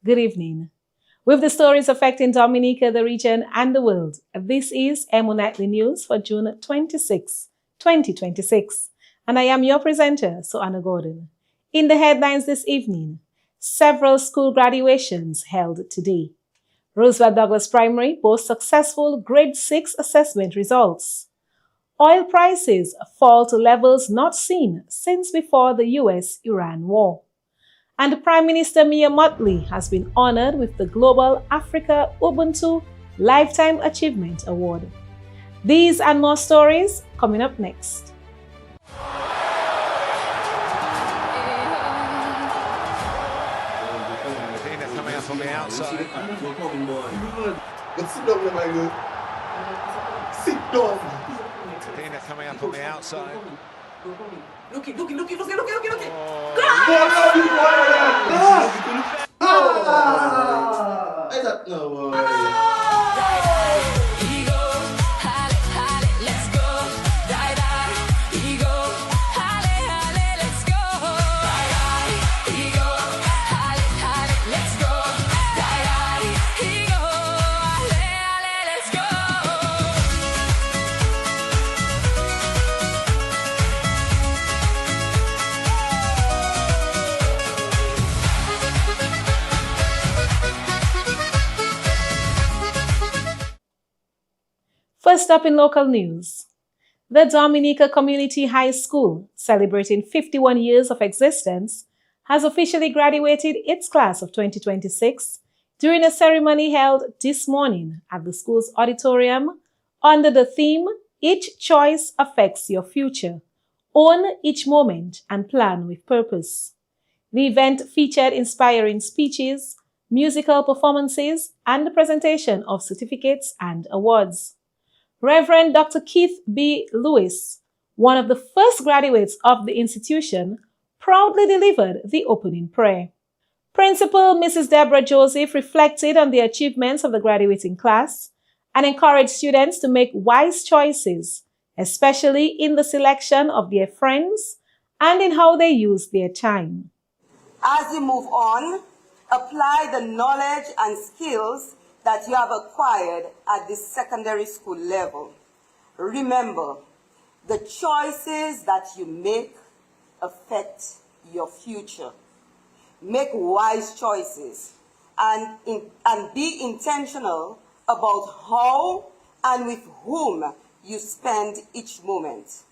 Good evening. With the stories affecting Dominica, the region, and the world, this is EmoNews for June 26, 2026. And I am your presenter, Soana Gordon. In the headlines this evening, several school graduations held today. Roosevelt Douglas Primary boasts successful Grade 6 assessment results. Oil prices fall to levels not seen since before the US-Iran war. And Prime Minister Mia Mottley has been honored with the Global Africa Ubuntu Lifetime Achievement Award. These and more stories coming up next. Coming up on the outside. Sit down, my girl. Sit down. Tina coming up on the outside. Look it. First up in local news, the Dominica Community High School, celebrating 51 years of existence, has officially graduated its class of 2026 during a ceremony held this morning at the school's auditorium under the theme, Each Choice Affects Your Future. Own each moment and plan with purpose. The event featured inspiring speeches, musical performances, and the presentation of certificates and awards. Reverend Dr. Keith B. Lewis, one of the first graduates of the institution, proudly delivered the opening prayer. Principal Mrs. Deborah Joseph reflected on the achievements of the graduating class and encouraged students to make wise choices, especially in the selection of their friends and in how they use their time. As you move on, apply the knowledge and skills that you have acquired at the secondary school level. Remember, the choices that you make affect your future. Make wise choices and be intentional about how and with whom you spend each moment.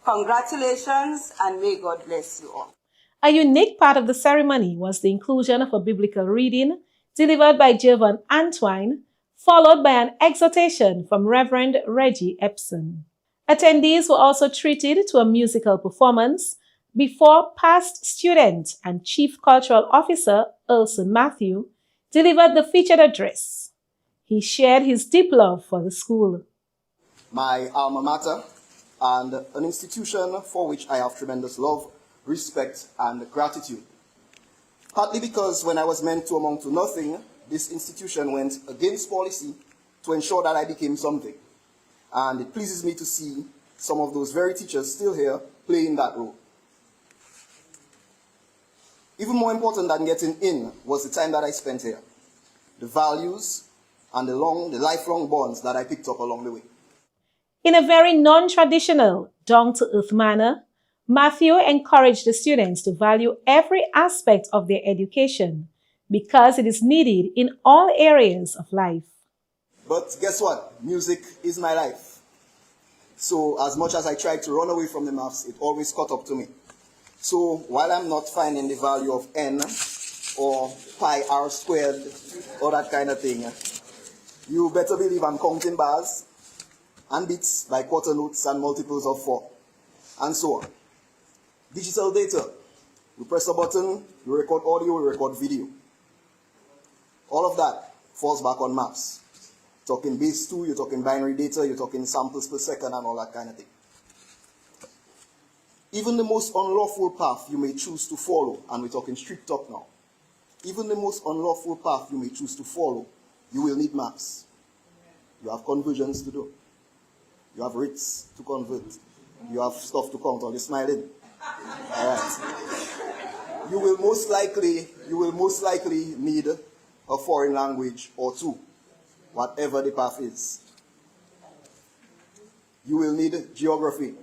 Congratulations, and may God bless you all. A unique part of the ceremony was the inclusion of a biblical reading delivered by Jervon Antwine, followed by an exhortation from Reverend Reggie Epson. Attendees were also treated to a musical performance before past student and Chief Cultural Officer Erson Matthew delivered the featured address. He shared his deep love for the school. My alma mater, and an institution for which I have tremendous love, respect, and gratitude. Partly because when I was meant to amount to nothing, this institution went against policy to ensure that I became something. And it pleases me to see some of those very teachers still here playing that role. Even more important than getting in was the time that I spent here, the values and the lifelong bonds that I picked up along the way. In a very non-traditional, down-to-earth manner, Matthew encouraged the students to value every aspect of their education because it is needed in all areas of life. But guess what? Music is my life. So as much as I tried to run away from the maths, it always caught up to me. So while I'm not finding the value of n or pi r squared or that kind of thing, you better believe I'm counting bars and bits by quarter notes and multiples of 4, and so on. Digital data. We press a button, we record audio, we record video. All of that falls back on maths. Talking base 2, you're talking binary data, you're talking samples per second and all that kind of thing. Even the most unlawful path you may choose to follow, and we're talking strict talk now, even the most unlawful path you may choose to follow, you will need maths. You have conversions to do. You have rates to convert. You have stuff to count on. You're smiling. All right. You will most likely need a foreign language or two, whatever the path is. You will need geography.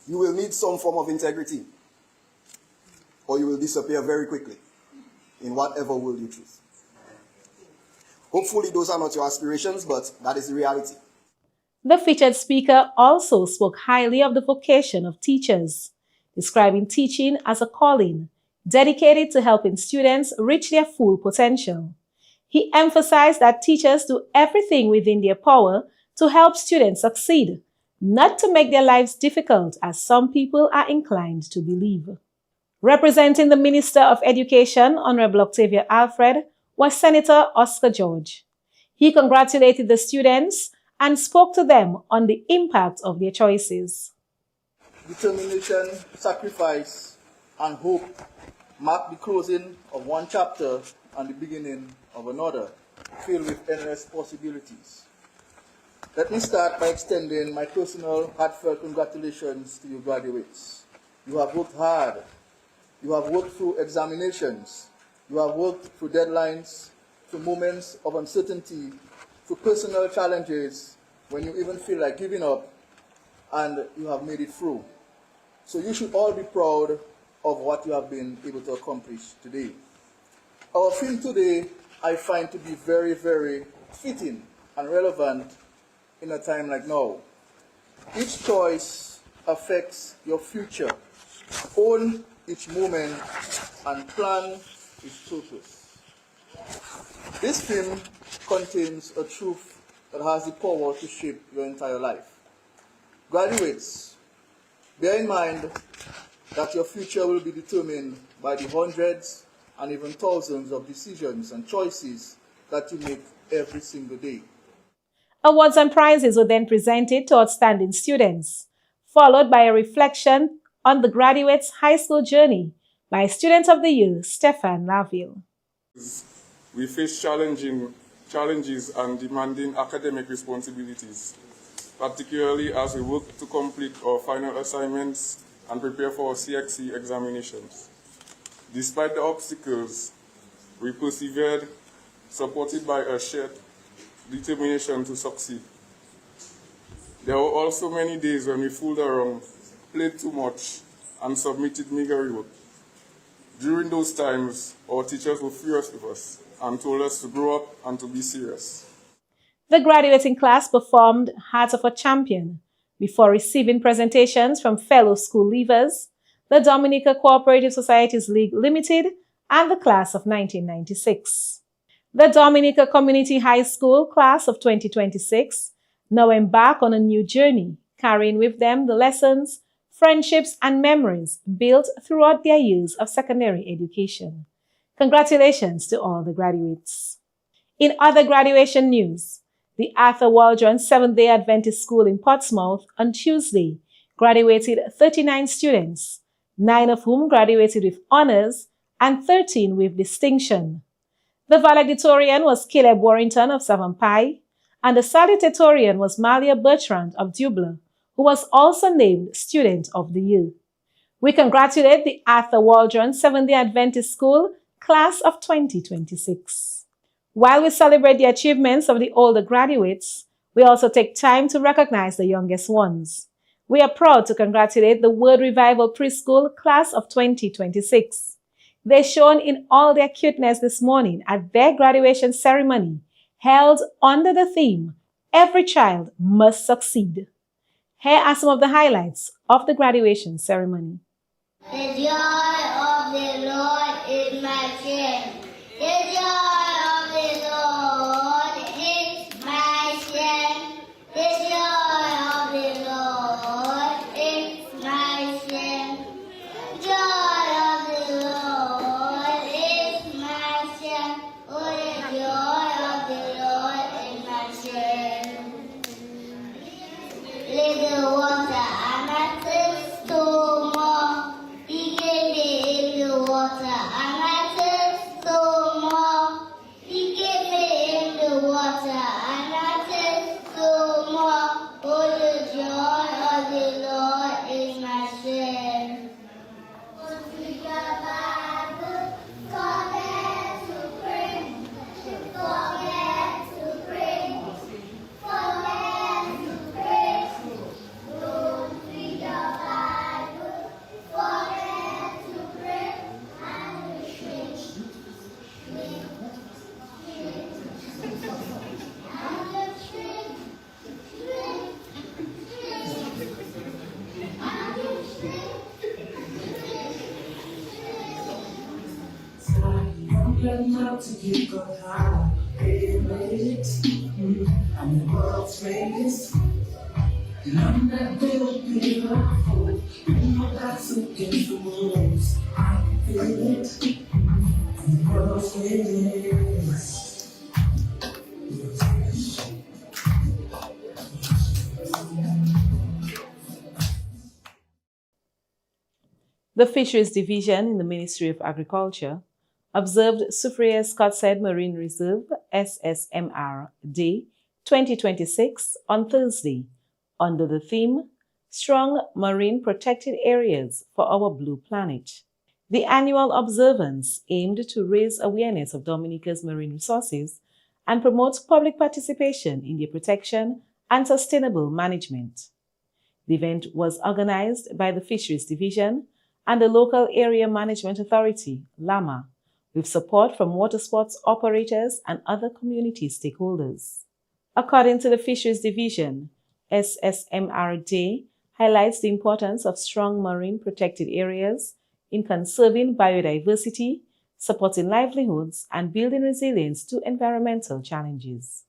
You will need some form of integrity, or you will disappear very quickly in whatever world you choose. Hopefully those are not your aspirations, but that is the reality. The featured speaker also spoke highly of the vocation of teachers, describing teaching as a calling dedicated to helping students reach their full potential. He emphasized that teachers do everything within their power to help students succeed, not to make their lives difficult, as some people are inclined to believe. Representing the Minister of Education, Honorable Octavia Alfred, was Senator Oscar George. He congratulated the students and spoke to them on the impact of their choices. Determination, sacrifice, and hope mark the closing of one chapter and the beginning of another, filled with endless possibilities. Let me start by extending my personal heartfelt congratulations to you graduates. You have worked hard. You have worked through examinations. You have worked through deadlines, through moments of uncertainty, through personal challenges when you even feel like giving up, and you have made it through. So you should all be proud of what you have been able to accomplish today. Our theme today I find to be very, very fitting and relevant in a time like now. Each choice affects your future. Own each moment and plan its purpose. This film contains a truth that has the power to shape your entire life. Graduates, bear in mind that your future will be determined by the hundreds and even thousands of decisions and choices that you make every single day. Awards and prizes were then presented to outstanding students, followed by a reflection on the graduates' high school journey by Student of the Year, Stefan Laville. We face challenges and demanding academic responsibilities, particularly as we work to complete our final assignments and prepare for our CXC examinations. Despite the obstacles, we persevered, supported by a shared determination to succeed. There were also many days when we fooled around, played too much, and submitted meager work. During those times, our teachers were furious with us and told us to grow up and to be serious. The graduating class performed Heart of a Champion before receiving presentations from fellow school leavers, the Dominica Cooperative Societies League Limited, and the class of 1996. The Dominica Community High School class of 2026 now embark on a new journey, carrying with them the lessons, friendships, and memories built throughout their years of secondary education. Congratulations to all the graduates. In other graduation news, the Arthur Waldron Seventh-day Adventist School in Portsmouth on Tuesday graduated 39 students, 9 of whom graduated with honors and 13 with distinction. The valedictorian was Caleb Warrington of Savampai, and the salutatorian was Malia Bertrand of Dublin, who was also named Student of the Year. We congratulate the Arthur Waldron Seventh-day Adventist School class of 2026. While we celebrate the achievements of the older graduates, we also take time to recognize the youngest ones. We are proud to congratulate the Word Revival Preschool class of 2026. They shone in all their cuteness this morning at their graduation ceremony, held under the theme, Every Child Must Succeed. Here are some of the highlights of the graduation ceremony. The joy of the Lord is my strength. The joy of the Lord is my strength. The joy of the Lord is my strength. The joy of the Lord is my share. Little water and I thirst no more. He gave me in the water and I thirst no more. He gave me in the water and I thirst no more. Oh, the joy of the Lord is my strength. Read the Bible, forget to pray, forget to pray, forget to pray. Don't read the Bible, forget to pray, and you shrink, and you shrink, and you shrink. Up to get God high, they made it. I'm the world's greatest, and I'm that little bit of hope. My back's against the walls, I can feel it. I'm the world's greatest. The Fisheries Division in the Ministry of Agriculture observed Soufriere Scottshead Marine Reserve SSMR Day 2026 on Thursday under the theme Strong Marine Protected Areas for Our Blue Planet. The annual observance aimed to raise awareness of Dominica's marine resources and promote public participation in their protection and sustainable management. The event was organized by the Fisheries Division and the Local Area Management Authority, LAMA, with support from water sports operators and other community stakeholders. According to the Fisheries Division, SSMR Day highlights the importance of strong marine protected areas in conserving biodiversity, supporting livelihoods, and building resilience to environmental challenges.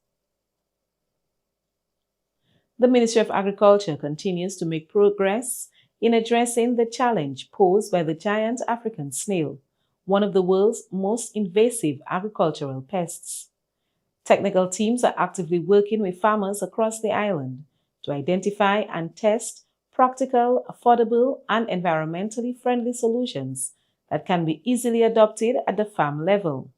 The Ministry of Agriculture continues to make progress in addressing the challenge posed by the giant African snail, one of the world's most invasive agricultural pests. Technical teams are actively working with farmers across the island to identify and test practical, affordable, and environmentally friendly solutions that can be easily adopted at the farm level.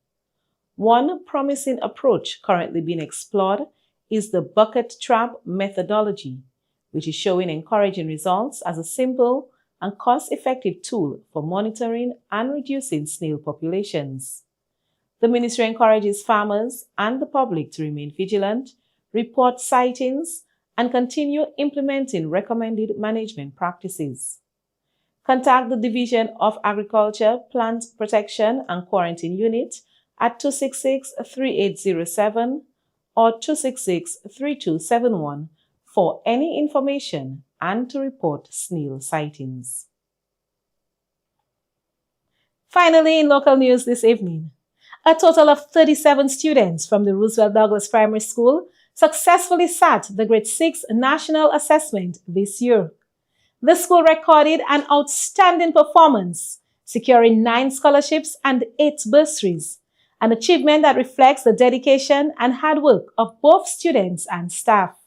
One promising approach currently being explored is the bucket trap methodology, which is showing encouraging results as a simple and cost-effective tool for monitoring and reducing snail populations. The ministry encourages farmers and the public to remain vigilant, report sightings, and continue implementing recommended management practices. Contact the Division of Agriculture, Plant Protection and Quarantine Unit at 266-3807 or 266-3271 for any information and to report snail sightings. Finally, in local news this evening, a total of 37 students from the Roosevelt Douglas Primary School successfully sat the Grade 6 National Assessment this year. The school recorded an outstanding performance, securing 9 scholarships and 8 bursaries, an achievement that reflects the dedication and hard work of both students and staff.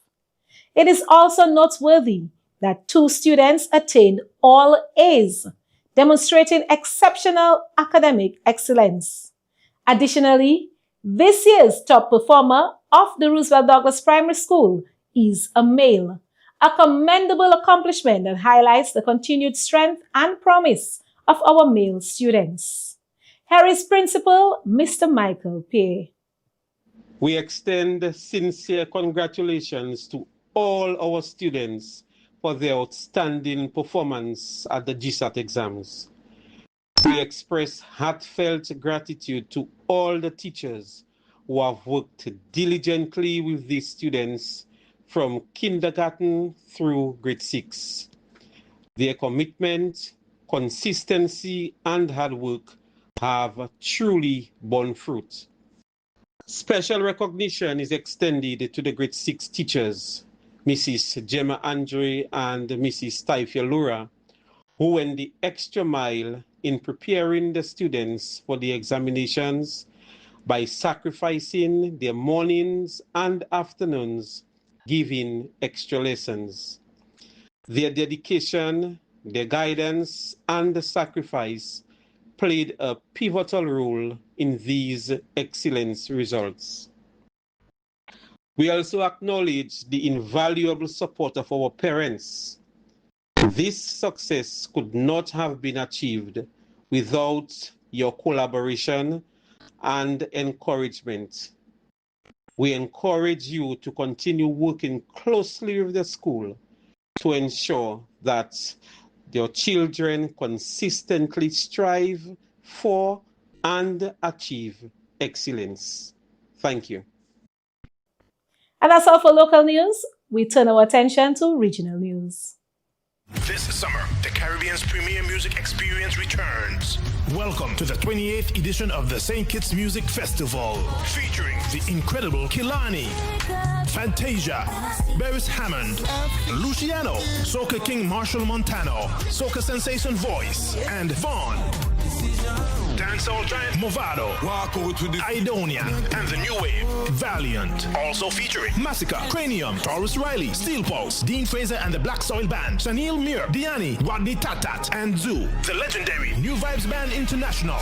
It is also noteworthy that 2 students attained all A's, demonstrating exceptional academic excellence. Additionally, this year's top performer of the Roosevelt Douglas Primary School is a male, a commendable accomplishment that highlights the continued strength and promise of our male students. Here is Principal Mr. Michael Pierre. We extend sincere congratulations to all our students for their outstanding performance at the GSAT exams. We express heartfelt gratitude to all the teachers who have worked diligently with these students from kindergarten through grade 6. Their commitment, consistency, and hard work have truly borne fruit. Special recognition is extended to the grade 6 teachers, Mrs. Gemma Andre and Mrs. Taifia Lura, who went the extra mile in preparing the students for the examinations by sacrificing their mornings and afternoons giving extra lessons. Their dedication, their guidance, and sacrifice played a pivotal role in these excellent results. We also acknowledge the invaluable support of our parents. This success could not have been achieved without your collaboration and encouragement. We encourage you to continue working closely with the school to ensure that your children consistently strive for and achieve excellence. Thank you. And that's all for local news. We turn our attention to regional news. This summer, the Caribbean's premier music experience returns. Welcome to the 28th edition of the St. Kitts Music Festival, featuring the incredible Kilani, Fantasia, Beres Hammond, Luciano, Soca King Marshall Montano, Soca Sensation Voice, and Vaughn. Dancehall giant Movado, Idonia, and the new wave, Valiant. Also featuring Massacre, Cranium, Taurus Riley, Steel Pulse, Dean Fraser and the Black Soil Band, Shanil Mir, Diani, Rodney Tatat, and Zoo. The legendary New Vibes Band International,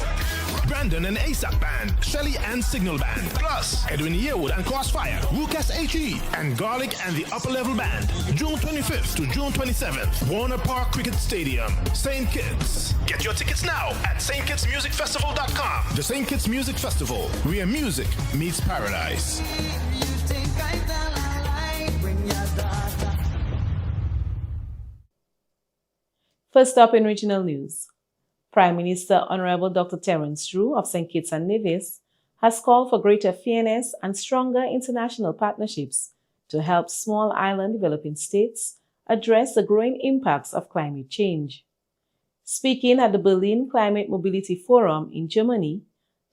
Brandon and ASAP Band, Shelly and Signal Band, plus Edwin Yearwood and Crossfire, Rukas HE, and Garlic and the Upper Level Band. June 25th to June 27th, Warner Park Cricket Stadium, St. Kitts. Get your tickets now at stkittsmusicfestival.com. The St. Kitts Music Festival, where music meets paradise. First up in regional news, Prime Minister Honorable Dr. Terence Drew of St. Kitts and Nevis has called for greater fairness and stronger international partnerships to help small island developing states address the growing impacts of climate change. Speaking at the Berlin Climate Mobility Forum in Germany,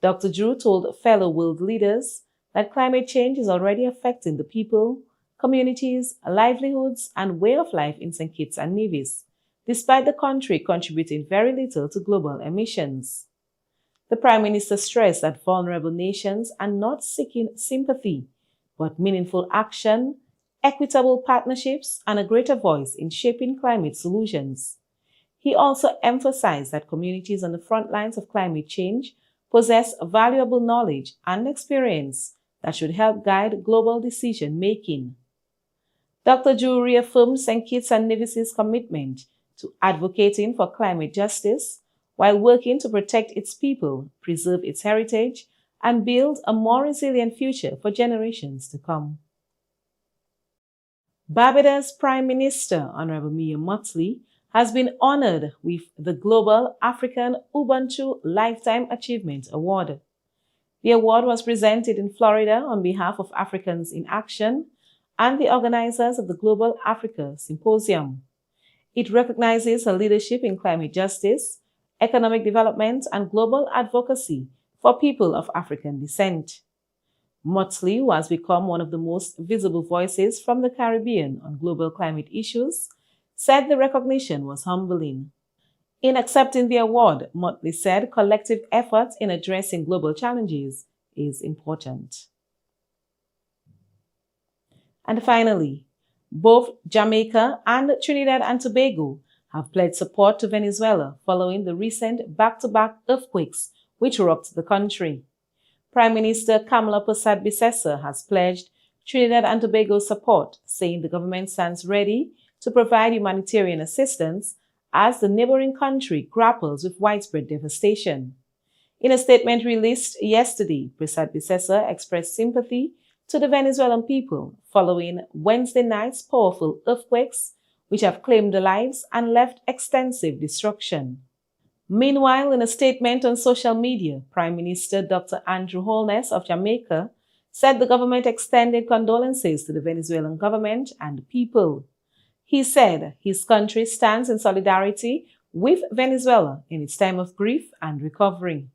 Dr. Drew told fellow world leaders that climate change is already affecting the people, communities, livelihoods, and way of life in St. Kitts and Nevis, despite the country contributing very little to global emissions. The Prime Minister stressed that vulnerable nations are not seeking sympathy, but meaningful action, equitable partnerships, and a greater voice in shaping climate solutions. He also emphasized that communities on the front lines of climate change possess valuable knowledge and experience that should help guide global decision-making. Dr. Drew reaffirmed St. Kitts and Nevis's commitment to advocating for climate justice while working to protect its people, preserve its heritage, and build a more resilient future for generations to come. Barbados Prime Minister Honorable Mia Mottley has been honored with the Global African Ubuntu Lifetime Achievement Award. The award was presented in Florida on behalf of Africans in Action and the organizers of the Global Africa Symposium. It recognizes her leadership in climate justice, economic development, and global advocacy for people of African descent. Mottley, who has become one of the most visible voices from the Caribbean on global climate issues, said the recognition was humbling. In accepting the award, Mottley said collective effort in addressing global challenges is important. And finally, both Jamaica and Trinidad and Tobago have pledged support to Venezuela following the recent back-to-back earthquakes which rocked the country. Prime Minister Kamala Persad-Bissessar has pledged Trinidad and Tobago's support, saying the government stands ready to provide humanitarian assistance as the neighboring country grapples with widespread devastation. In a statement released yesterday, Persad-Bissessar expressed sympathy to the Venezuelan people following Wednesday night's powerful earthquakes, which have claimed lives and left extensive destruction. Meanwhile, in a statement on social media, Prime Minister Dr. Andrew Holness of Jamaica said the government extended condolences to the Venezuelan government and people. He said his country stands in solidarity with Venezuela in its time of grief and recovery.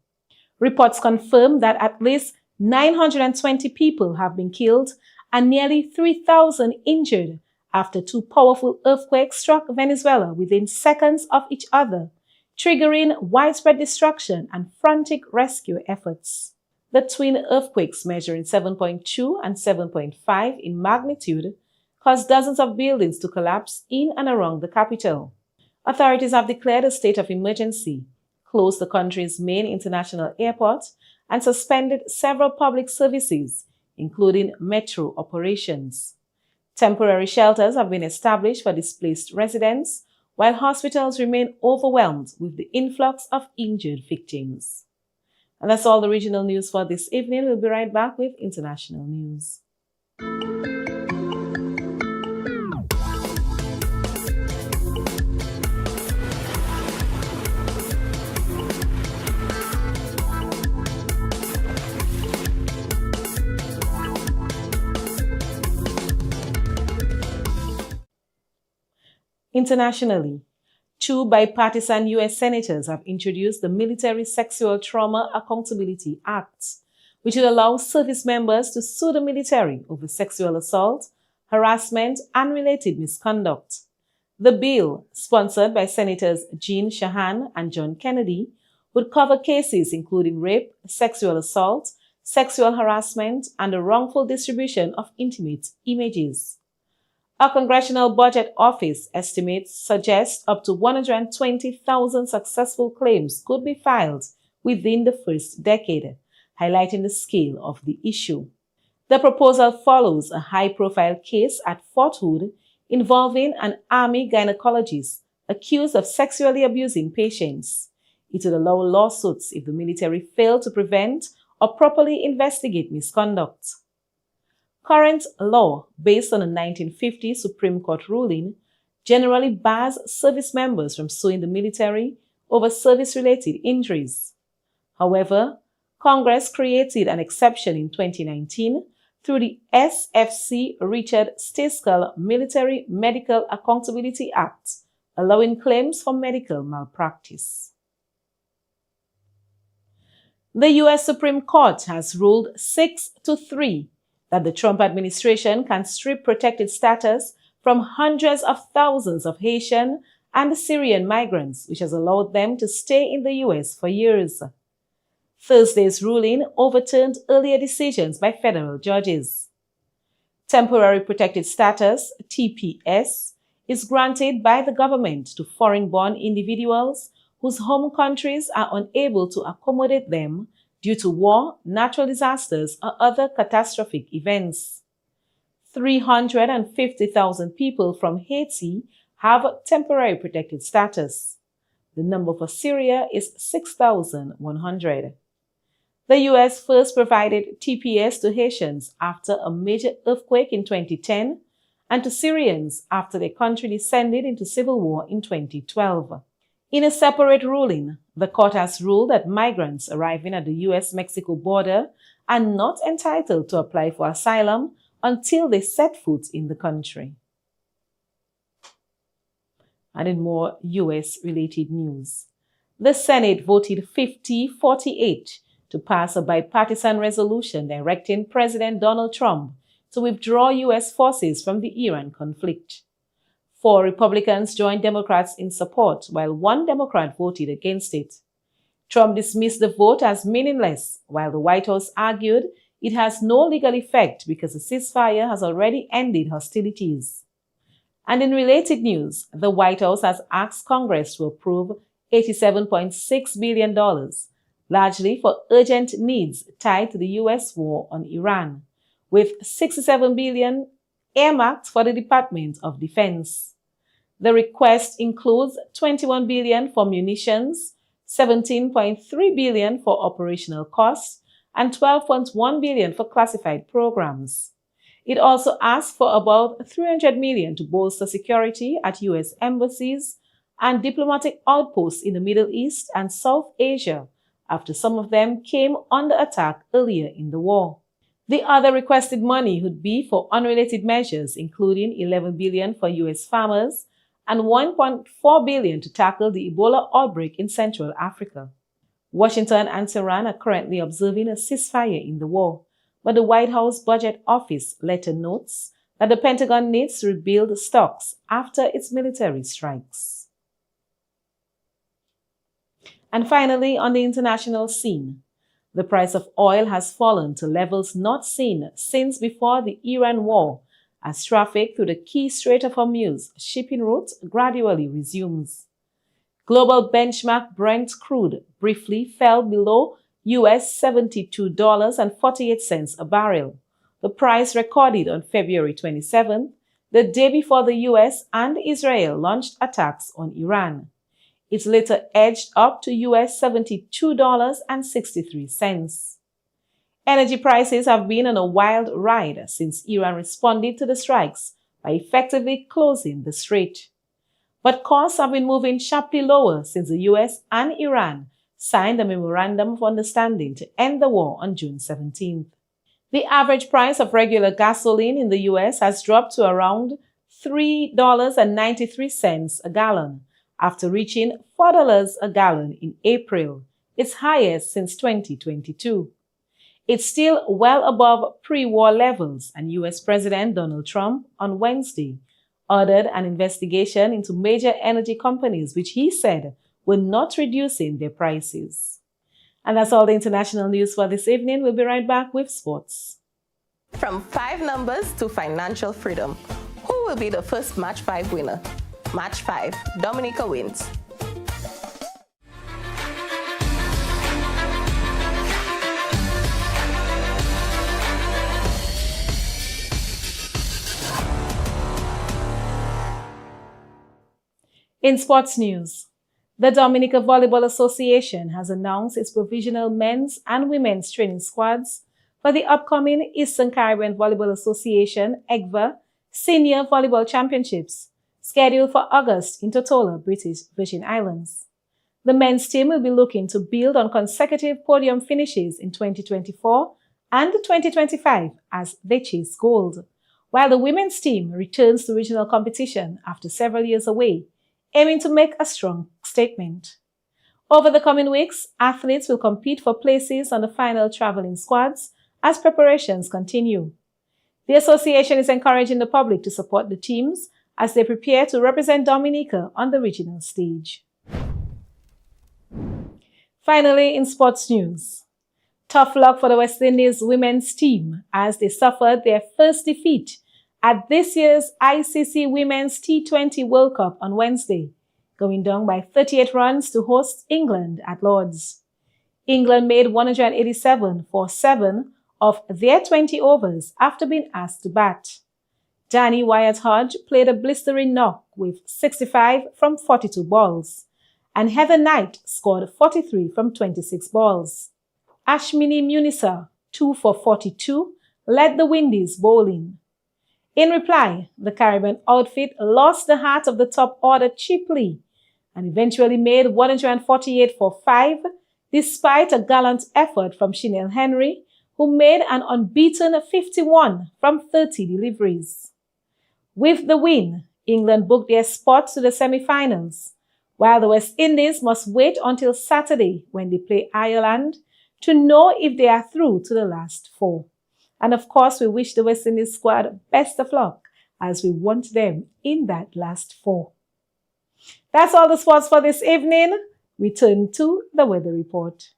Reports confirm that at least 920 people have been killed and nearly 3,000 injured after two powerful earthquakes struck Venezuela within seconds of each other, triggering widespread destruction and frantic rescue efforts. The twin earthquakes measuring 7.2 and 7.5 in magnitude caused dozens of buildings to collapse in and around the capital. Authorities have declared a state of emergency, closed the country's main international airport, and suspended several public services, including metro operations. Temporary shelters have been established for displaced residents, while hospitals remain overwhelmed with the influx of injured victims. And that's all the regional news for this evening. We'll be right back with international news. Internationally, two bipartisan U.S. senators have introduced the Military Sexual Trauma Accountability Act, which will allow service members to sue the military over sexual assault, harassment, and related misconduct. The bill, sponsored by Senators Jean Shahan and John Kennedy, would cover cases including rape, sexual assault, sexual harassment, and the wrongful distribution of intimate images. A Congressional Budget Office estimates suggest up to 120,000 successful claims could be filed within the first decade, highlighting the scale of the issue. The proposal follows a high-profile case at Fort Hood involving an Army gynecologist accused of sexually abusing patients. It would allow lawsuits if the military failed to prevent or properly investigate misconduct. Current law, based on a 1950 Supreme Court ruling, generally bars service members from suing the military over service-related injuries. However, Congress created an exception in 2019 through the SFC Richard Stiskel Military Medical Accountability Act, allowing claims for medical malpractice. The U.S. Supreme Court has ruled 6-3 that the Trump administration can strip protected status from hundreds of thousands of Haitian and Syrian migrants, which has allowed them to stay in the U.S. for years. Thursday's ruling overturned earlier decisions by federal judges. Temporary protected status, TPS, is granted by the government to foreign-born individuals whose home countries are unable to accommodate them due to war, natural disasters, or other catastrophic events. 350,000 people from Haiti have temporary protected status. The number for Syria is 6,100. The U.S. first provided TPS to Haitians after a major earthquake in 2010 and to Syrians after their country descended into civil war in 2012. In a separate ruling, the court has ruled that migrants arriving at the U.S.-Mexico border are not entitled to apply for asylum until they set foot in the country. And in more U.S.-related news, the Senate voted 50-48 to pass a bipartisan resolution directing President Donald Trump to withdraw U.S. forces from the Iran conflict. 4 Republicans joined Democrats in support, while 1 Democrat voted against it. Trump dismissed the vote as meaningless, while the White House argued it has no legal effect because the ceasefire has already ended hostilities. And in related news, the White House has asked Congress to approve $87.6 billion, largely for urgent needs tied to the U.S. war on Iran, with $67 billion earmarked for the Department of Defense. The request includes $21 billion for munitions, $17.3 billion for operational costs, and $12.1 billion for classified programs. It also asks for about $300 million to bolster security at U.S. embassies and diplomatic outposts in the Middle East and South Asia, after some of them came under attack earlier in the war. The other requested money would be for unrelated measures, including $11 billion for U.S. farmers and $1.4 billion to tackle the Ebola outbreak in Central Africa. Washington and Tehran are currently observing a ceasefire in the war, but the White House Budget Office letter notes that the Pentagon needs to rebuild stocks after its military strikes. And finally, on the international scene, The price of oil has fallen to levels not seen since before the Iran war, as traffic through the key Strait of Hormuz shipping route gradually resumes. Global benchmark Brent crude briefly fell below US $72.48 a barrel, the price recorded on February 27, the day before the US and Israel launched attacks on Iran. It later edged up to US $72.63. Energy prices have been on a wild ride since Iran responded to the strikes by effectively closing the strait. But costs have been moving sharply lower since the US and Iran signed a memorandum of understanding to end the war on June 17th. The average price of regular gasoline in the US has dropped to around $3.93 a gallon, after reaching $4 a gallon in April, its highest since 2022. It's still well above pre-war levels, and US President Donald Trump on Wednesday ordered an investigation into major energy companies, which he said were not reducing their prices. And that's all the international news for this evening. We'll be right back with sports. From 5 numbers to financial freedom, who will be the first Match 5 winner? Match 5, Dominica wins. In sports news, the Dominica Volleyball Association has announced its provisional men's and women's training squads for the upcoming Eastern Caribbean Volleyball Association EGVA Senior Volleyball Championships, scheduled for August in Tortola, British Virgin Islands. The men's team will be looking to build on consecutive podium finishes in 2024 and 2025 as they chase gold, while the women's team returns to regional competition after several years away, aiming to make a strong statement. Over the coming weeks, athletes will compete for places on the final traveling squads as preparations continue. The association is encouraging the public to support the teams as they prepare to represent Dominica on the regional stage. Finally, in sports news, tough luck for the West Indies women's team as they suffered their first defeat at this year's ICC Women's T20 World Cup on Wednesday, going down by 38 runs to host England at Lord's. England made 187 for 7 of their 20 overs after being asked to bat. Danny Wyatt-Hodge played a blistering knock with 65 from 42 balls, and Heather Knight scored 43 from 26 balls. Ashmini Munisa, 2 for 42, led the Windies bowling. In reply, the Caribbean outfit lost the heart of the top order cheaply and eventually made 148 for 5, despite a gallant effort from Chanel Henry, who made an unbeaten 51 from 30 deliveries. With the win, England booked their spot to the semi-finals, while the West Indies must wait until Saturday when they play Ireland to know if they are through to the last 4. And of course, we wish the West Indies squad best of luck as we want them in that last 4. That's all the sports for this evening. We turn to the weather report.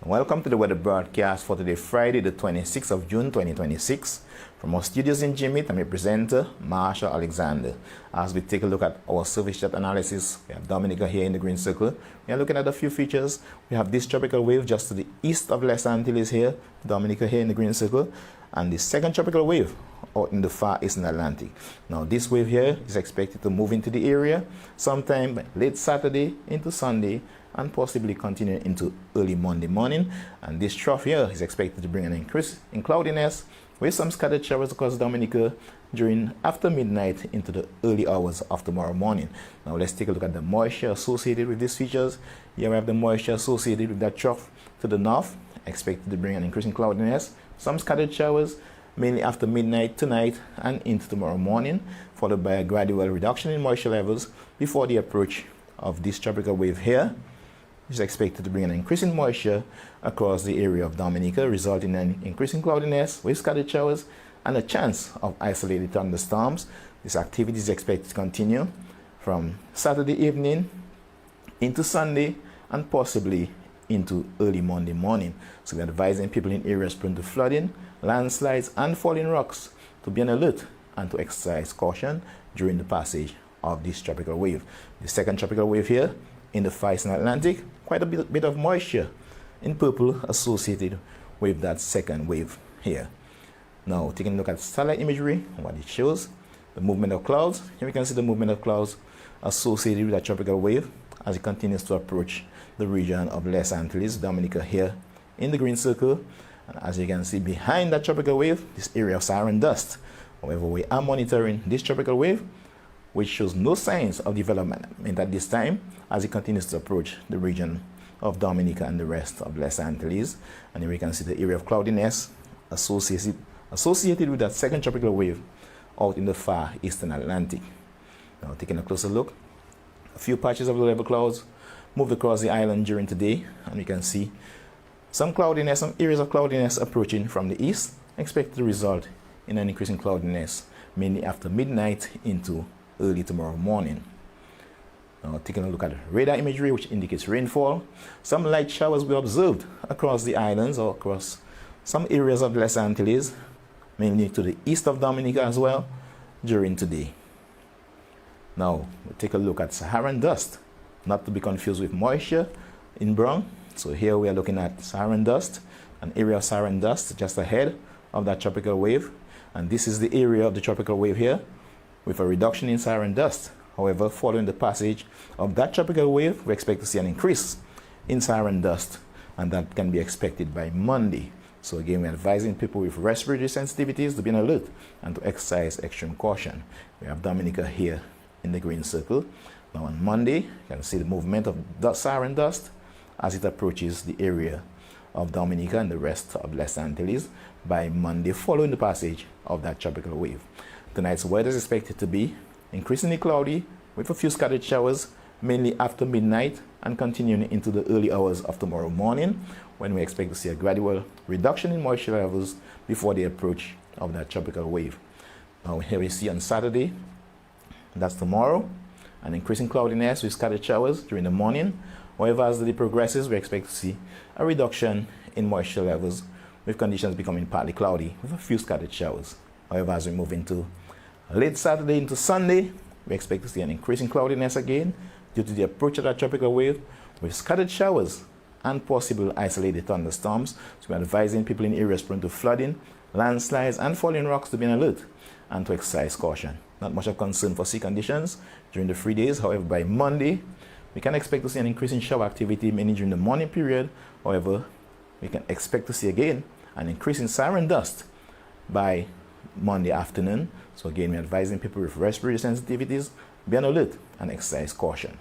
Welcome to the weather broadcast for today, Friday, the 26th of June, 2026. From our studios in Jimmy, I'm your presenter, Marsha Alexander. As we take a look at our surface chat analysis, we have Dominica here in the green circle. We are looking at a few features. We have this tropical wave just to the east of Les Antilles here, Dominica here in the green circle, and the second tropical wave out in the far eastern Atlantic. Now, this wave here is expected to move into the area sometime late Saturday into Sunday, and possibly continue into early Monday morning. And this trough here is expected to bring an increase in cloudiness with some scattered showers across Dominica during after midnight into the early hours of tomorrow morning. Now let's take a look at the moisture associated with these features. Here we have the moisture associated with that trough to the north, expected to bring an increase in cloudiness, some scattered showers mainly after midnight tonight and into tomorrow morning, followed by a gradual reduction in moisture levels before the approach of this tropical wave here is expected to bring an increase in moisture across the area of Dominica, resulting in an increase in cloudiness with scattered showers and a chance of isolated thunderstorms. This activity is expected to continue from Saturday evening into Sunday and possibly into early Monday morning. So we're advising people in areas prone to flooding, landslides, and falling rocks to be on alert and to exercise caution during the passage of this tropical wave. The second tropical wave here in the Far Eastern Atlantic, quite a bit of moisture in purple associated with that second wave here. Now, taking a look at satellite imagery, what it shows, the movement of clouds. Here we can see the movement of clouds associated with that tropical wave as it continues to approach the region of Les Antilles, Dominica here in the green circle. And as you can see behind that tropical wave, this area of Saharan dust. However, we are monitoring this tropical wave, which shows no signs of development at this time as it continues to approach the region of Dominica and the rest of Les Antilles. And here we can see the area of cloudiness associated with that second tropical wave out in the Far Eastern Atlantic. Now, taking a closer look, a few patches of low-level clouds moved across the island during today, and we can see some cloudiness, some areas of cloudiness approaching from the east, expected to result in an increase in cloudiness mainly after midnight into early tomorrow morning. Now, taking a look at radar imagery, which indicates rainfall, some light showers were observed across the islands or across some areas of Les Antilles, mainly to the east of Dominica as well, during today. Now, we'll take a look at Saharan dust, not to be confused with moisture in brown. So here we are looking at Saharan dust, an area of Saharan dust just ahead of that tropical wave. And this is the area of the tropical wave here with a reduction in Saharan dust. However, following the passage of that tropical wave, we expect to see an increase in Saharan dust, and that can be expected by Monday. So again, we're advising people with respiratory sensitivities to be on alert and to exercise extreme caution. We have Dominica here in the green circle. Now on Monday, you can see the movement of Saharan dust as it approaches the area of Dominica and the rest of Les Antilles by Monday following the passage of that tropical wave. Tonight's weather is expected to be increasingly cloudy with a few scattered showers mainly after midnight and continuing into the early hours of tomorrow morning, when we expect to see a gradual reduction in moisture levels before the approach of that tropical wave. Now here we see on Saturday, that's tomorrow, an increasing cloudiness with scattered showers during the morning. However, as the day progresses, we expect to see a reduction in moisture levels with conditions becoming partly cloudy with a few scattered showers. However, as we move into late Saturday into Sunday, we expect to see an increasing cloudiness again due to the approach of that tropical wave with scattered showers and possible isolated thunderstorms. So we're advising people in areas prone to flooding, landslides, and falling rocks to be on alert and to exercise caution. Not much of concern for sea conditions during the 3 days. However, by Monday, we can expect to see an increase in shower activity mainly during the morning period. However, we can expect to see again an increase in Saharan dust by Monday afternoon. So again, we're advising people with respiratory sensitivities be on alert and exercise caution.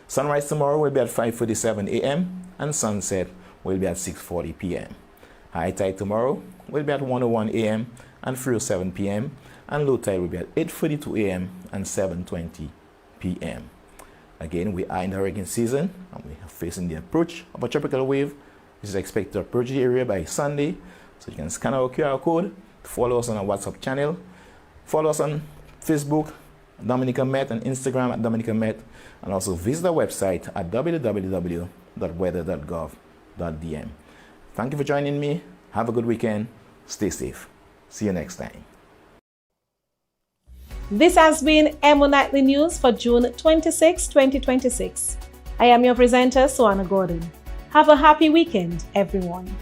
Sunrise tomorrow will be at 5:47 a.m. and sunset will be at 6:40 p.m. High tide tomorrow will be at 1:01 a.m. and 3:07 p.m. and low tide will be at 8:42 a.m. and 7:20 p.m. Again, we are in the hurricane season and we are facing the approach of a tropical wave, which is expected to approach the area by Sunday. So you can scan our QR code, follow us on our WhatsApp channel, follow us on Facebook, Dominica Met, and Instagram at Dominica Met, and also visit our website at www.weather.gov.dm. Thank you for joining me. Have a good weekend. Stay safe. See you next time. This has been EmoNews for June 26, 2026. I am your presenter, Suana Gordon. Have a happy weekend, everyone.